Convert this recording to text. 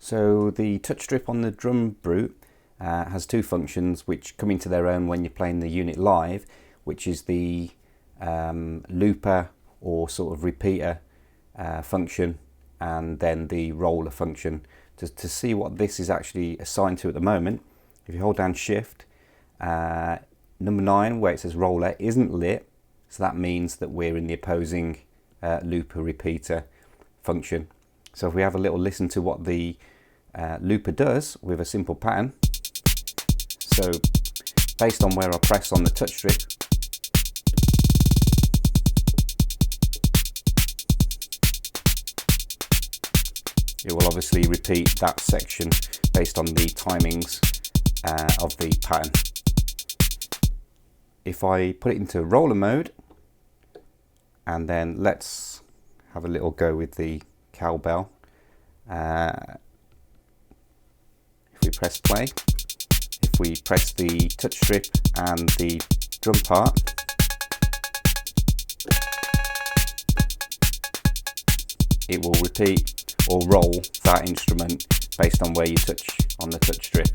So the touch strip on the Drumbrute has two functions which come into their own when you're playing the unit live, which is the looper or sort of repeater function, and then the roller function. To see what this is actually assigned to at the moment, if you hold down shift, number 9 where it says roller isn't lit, so that means that we're in the opposing looper repeater function. So if we have a little listen to what the looper does with a simple pattern, so based on where I press on the touch strip, it will obviously repeat that section based on the timings of the pattern. If I put it into roller mode, and then let's have a little go with the cowbell. If we press play, if we press the touch strip and the drum part, it will repeat or roll that instrument based on where you touch on the touch strip.